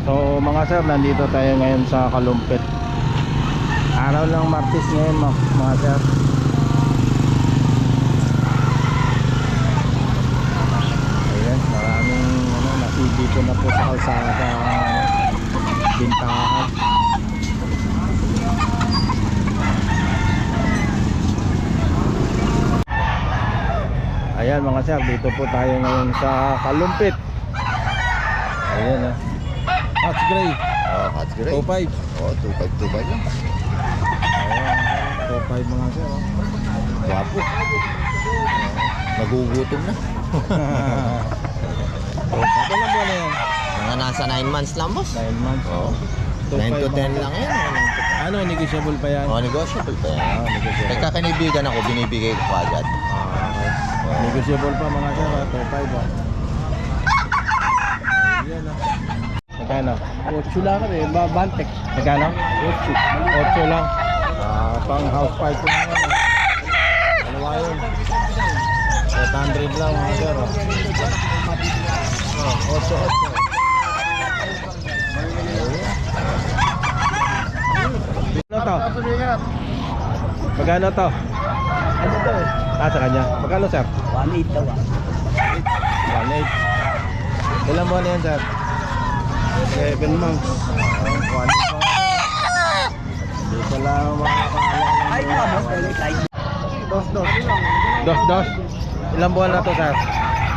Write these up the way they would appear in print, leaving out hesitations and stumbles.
So mga sir, nandito tayo ngayon sa Kalumpit. Araw ng Martes ngayon mga sir. Ayan, maraming nasibito na po sa kalsada sa bintahan. Ayan mga sir, dito po tayo ngayon sa Kalumpit. Ayan ah, Hatch Gray. Oh, Hatch Gray. 2.5. Oh, 2.5 lang. Ayan, 2.5 mga sir oh. Gwapo. Nagugutom na. Ilan buwan na yan? Mga nasa 9 months lang, boss. 9 months. Oh. 9 to 10 lang yan. Ano, negotiable pa yan? Oh, negotiable pa yan. Negotiable. Kaya kanibigan ako, binibigay ko pa agad. Okay. Negotiable pa mga sir, 2.5 oh. Ayan oh. Magkano? 8 lang kami, Bantek. Magkano? 8. 8 lang. Pang house party na yan. Ano ba yun? 800 lang mga sir oh. 8. Ano to? Magkano to? Ano to eh? Sa kanya. Magkano sir? 1.8 daw 1.8. Ilan buwan na yan sir? 7 months. 1.8 mga. Hindi pala makakaalam. Ay, boss, tayo. Dos. Ilang buwan na to sir?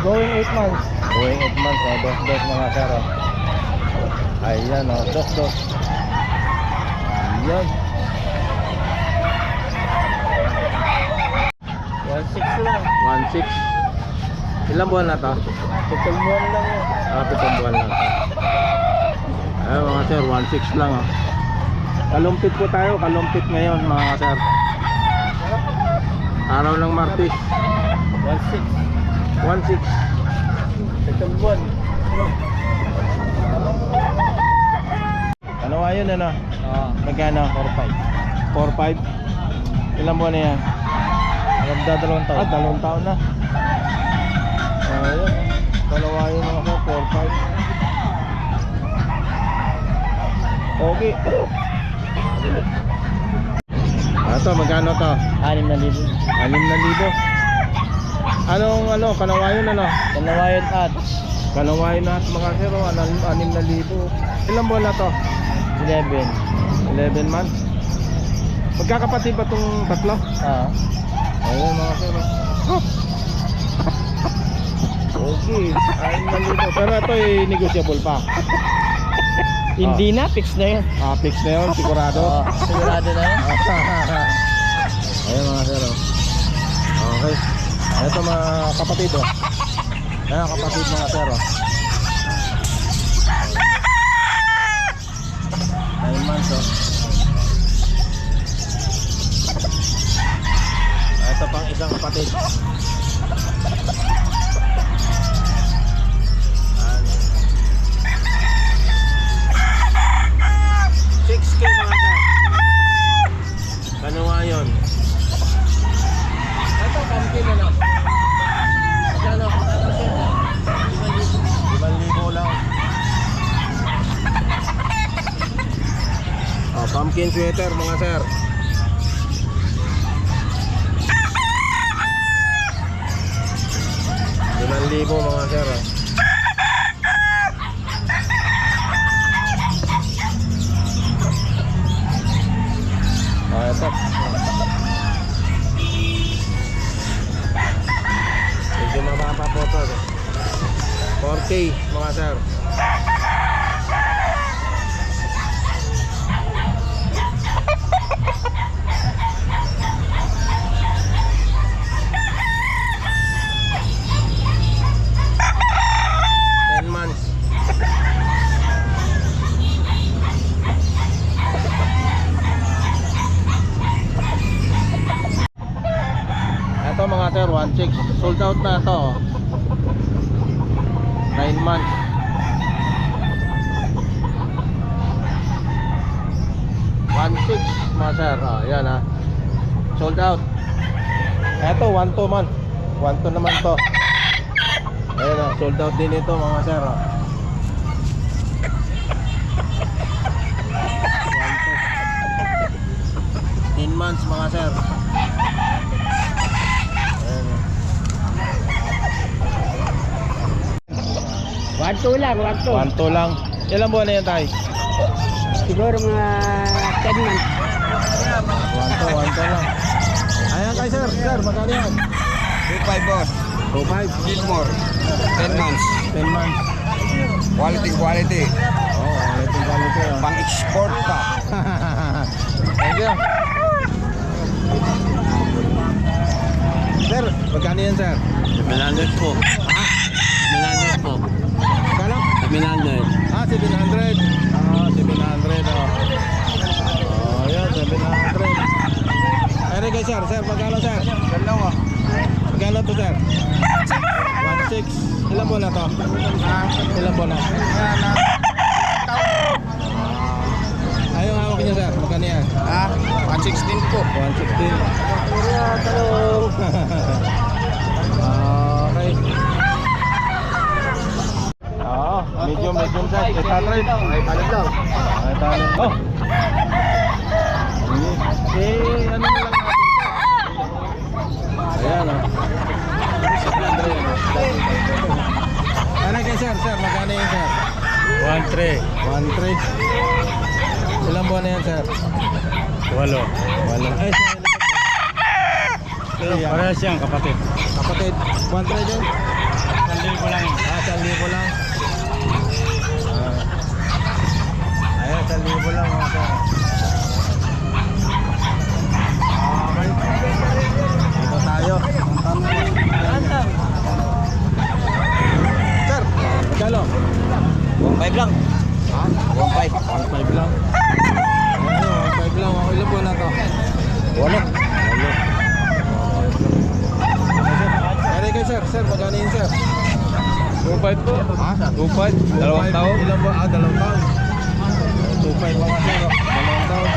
Going 8 months. Going 8 months oh. Dos mga sir oh. Ayan oh. Dos. Ayan. 1.6 lang. 1.6. Ilang buwan na to? 7 buwan lang yun. 7 buwan lang to. Ayan mga sir, 1.6 lang oh. Kalumpit po tayo, Kalumpit ngayon mga sir. Araw ng Martes. 1.6. 1.6. 7 buwan. Ano nga yun ano? Magkano? 4.5. 4.5. Ilang buwan na yan? Magda 2 taon. 2 taon na. Ayun. Dalawa yun mga sir, 4.5. Okay. Ito, magkano to? 6,000. 6,000. Anong kalawayon ano? Kalawayan at Kalawayon na mga sir, 6,000. Ilang buwan na to? 11. 11 months. Magkakapatid ba itong tatlo? Ayun mga sir. Oh. Okay, 6,000. Pero ito ay negotiable pa. Hindi na, fix na yun. Fix na yun, sigurado. Sigurado na yun. Ayun mga sir oh. Okay. Ito mga kapatid oh. Ayan kapatid mga sir oh. 9 months oh. Ito pang isang kapatid. 6K mga sir. Ano nga yun? Ito, pumpkin ano? Magkano? 5,000 lang. Pumpkin sweater mga sir. Libo mga sir oh. Ito. Medyo mababa po ito 4K mga sir. Ito mga sir, 1.6. Sold out na ito 9 months. $1.6 mga sir. Yan ha. Sold out. Ito 1.2 man. 1.2 naman to. Ayan sold out din ito mga sir. months mga sir. Ayan. 1-2 lang, 1-2. 1-2 lang. Ilang buwan na yan tayo? Siguro mga 10 months. 1-2 lang. Ayan kay sir. Sir, magkano yan? 2.5 boss. 2.5. Gilmore. 10 months. 10 months. Quality. Oo, quality. Pang-export pa. Thank you. Sir, magkano yan sir? 700 po. Ha? 700 po. Magkano? 700. 700. 700 oh. Oh, yan, 700. Ayun kay sir. Sir, magkano sir? Dalawa. Magkano to sir? 1.6. Ilan buwan na to? Ilan buwan na? Ayun hawak niya sir. Magkano yan? 116 po. 116. Okay. Oo, medium size. 800. Ay, talent lang. Ay, talent. Oh! Eh, ano na lang natin to? Ayan, oh. Ano kay sir? Sir, magkano yan sir? 1-3. 1.3. Ilang buwan na yan sir? 8. Walo. Ay, sir. Para siyang kapatid. Kapatid, 1.3 din? 1,000 lang. 1,000 lang. Ayan, 1,000 lang mga sir. Okay. Dito tayo. Sir, magkano? 1.5 lang. Ha? 1.5. 1.5 lang. Ayan, 1.5 lang. Okay, ilang buwan na to? Walo. Kaya kayo sir, sir, magkano yun sir? 2.5 po. Ha? 2.5. Dalawang taon. Ilang buwan? 2 taon. 2.5 mga sir, 2 taon.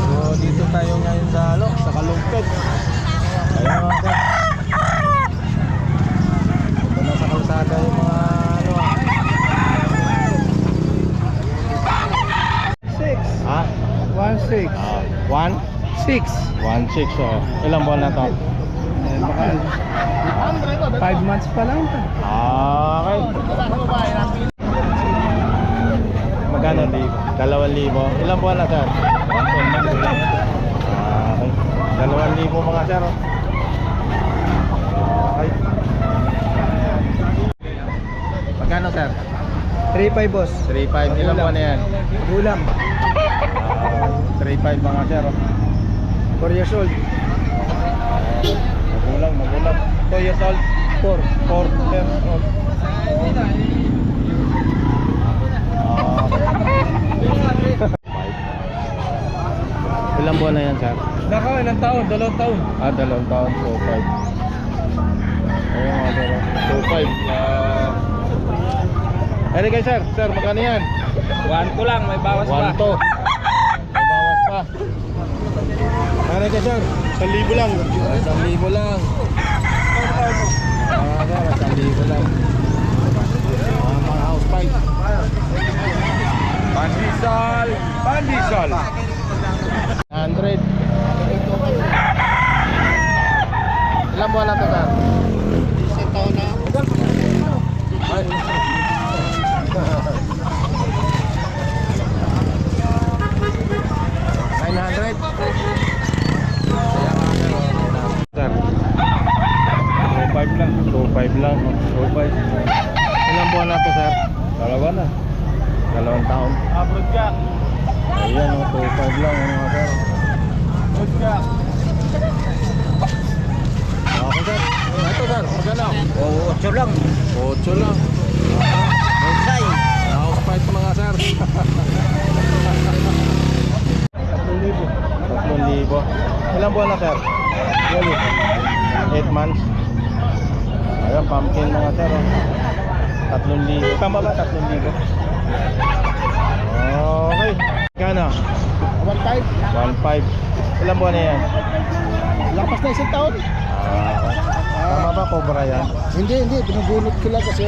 So dito tayo ngayon sa sa Kalumpit. Ayan mga sir. Ito na sa kalsada yung mga Ha? 1.6. 1? 6. 1.6 oh. Ilang buwan na to? 5 months pa lang. Okay. Magkano? 2,000. Ilang buwan na sir? Okay. 2,000 mga sir. Okay. Magkano sir? 3.5 boss. 3.5. Ilang buwan na yan? Gulam. 3.5 mga sir. 4 years old. Magulang. 2 years old. 4 years old. Ilang buwan na yan sir? Naka, ilang taon? 2 taon. 2 taon, 2.5. Ayun mga sir, 2.5. Ano kayo sir? Sir, magkano yan? 1 lang, may bawas 1 to. May bawas pa. Ano kayo sir? 1,000 lang. 1,000 lang. Sir, 1,000 lang. Mga house pipe. Pandisal. 100. Ilang buwan na to sir? 10 taon na. Ay. $900. Sir. 2.5 lang. 2.5 lang. 2.5. Ilang buwan na to sir? 2 na. 2 taon. Abroad ka. Ayan o, 2.5 lang ano mga sir. Abroad ka. Okay sir. Ito sir, magkano? 8 lang. 8 lang. Bonsai. House pipe mga sir. 3,000. Ilang buwan na sir? 8 months. Ayan, pumpkin mga sir. 3,000. Tama ba? 3,000. Okay. Kano? 1.5. 1.5. Ilang buwan na yan? Lapas na 1 taon. Tama ba cobra yan? Hindi. Binubunot ko lang kasi.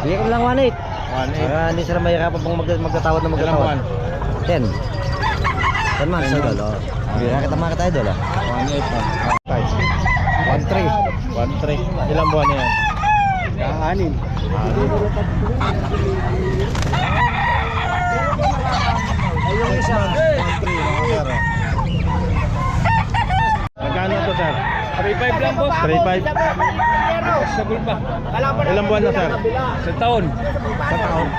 Hindi ko lang 1.8. 1.8. Hindi sila mahirapan pang magtatawad na Ilang buwan? 10. 10 months, idol. Oh. Hindi na kita mga idol. 1.8 na. Guys, 1.3. 1.3. Ilang buwan na yan? Kaanin. Ayun isa. 1.3 mga sir. Magkano to sir? 3.5 lang boss. 3.5. Sabol pa. Ilang buwan na sir? Sa taon. Sa taon.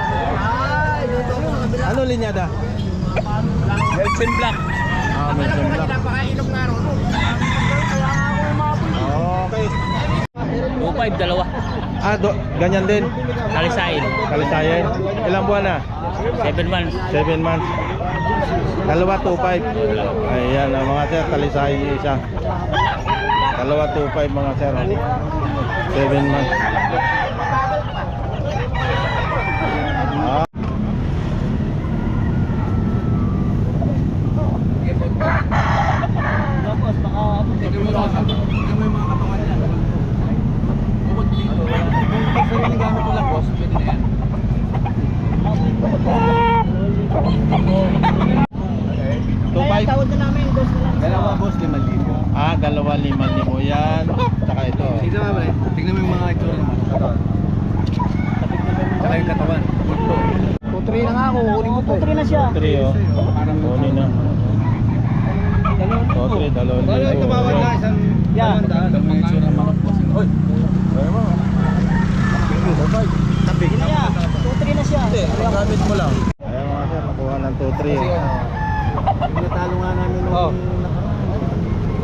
Ano linyada? Belgian Black. Ah, medyo black. Okay. 2.5, dalawa. Ah, ganyan din. Kalisain. Kalisayan. Ilang buwan na? 7 months. 7 months. Dalawa 2.5. Ayan ang mga sir, kalisayan yung isa. Dalawa 2.5 mga sir. 7 months. Ah. Dalawa boss, 5,000. Ah, 2,500 yan. Saka ito. Tignan mo, pre. Tignan mo yung mga itsura naman. Saka yung katawan. 2-3 na nga ako, kunin ko 2-3 na siya. 3 oh. Kunin na. 3, 2,000. Wala ito bawal na, isang daan. Tignan mo yung itsura naman. Hoy! Kaya mo. Tabi. 2-3 na siya. Hindi, gamit mo lang. Ayan mga sir, nakuha ng 2-3. Yung natalo nga namin nung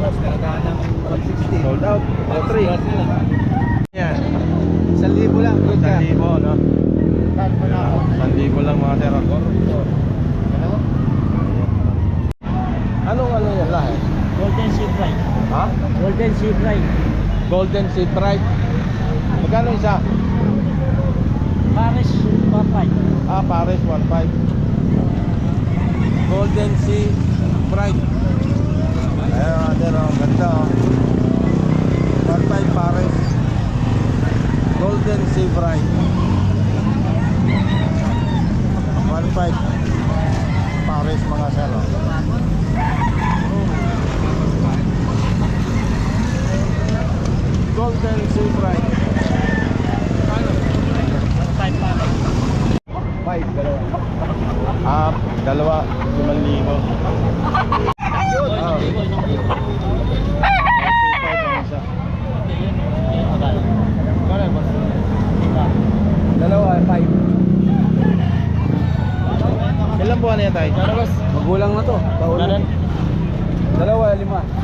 nakaraan ng 160. Sold out. 2-3. Yan. 1,000 lang. Good ka. 1,000 no? 1,000 lang mga sir. Anong ano yan lahat? Golden Sea Pride. Ha? Golden Sea Pride. Golden Sea Pride. Magkano isa? Paris 1.5. Ah, Paris 1.5. Golden Sea Pride. Ayan mga sir, ang ganda oh. 1.5 Paris. Golden Sea Pride. 1.5 Paris mga sir oh. Golden Sea Pride. 1.5 Paris. 5, dalawa. Ah, 2,500. Ah. 2.5 ang isa. Dalawa, 5. Ilang buwan na yan tayo? Magulang na to. Meron. Dalawa, 5.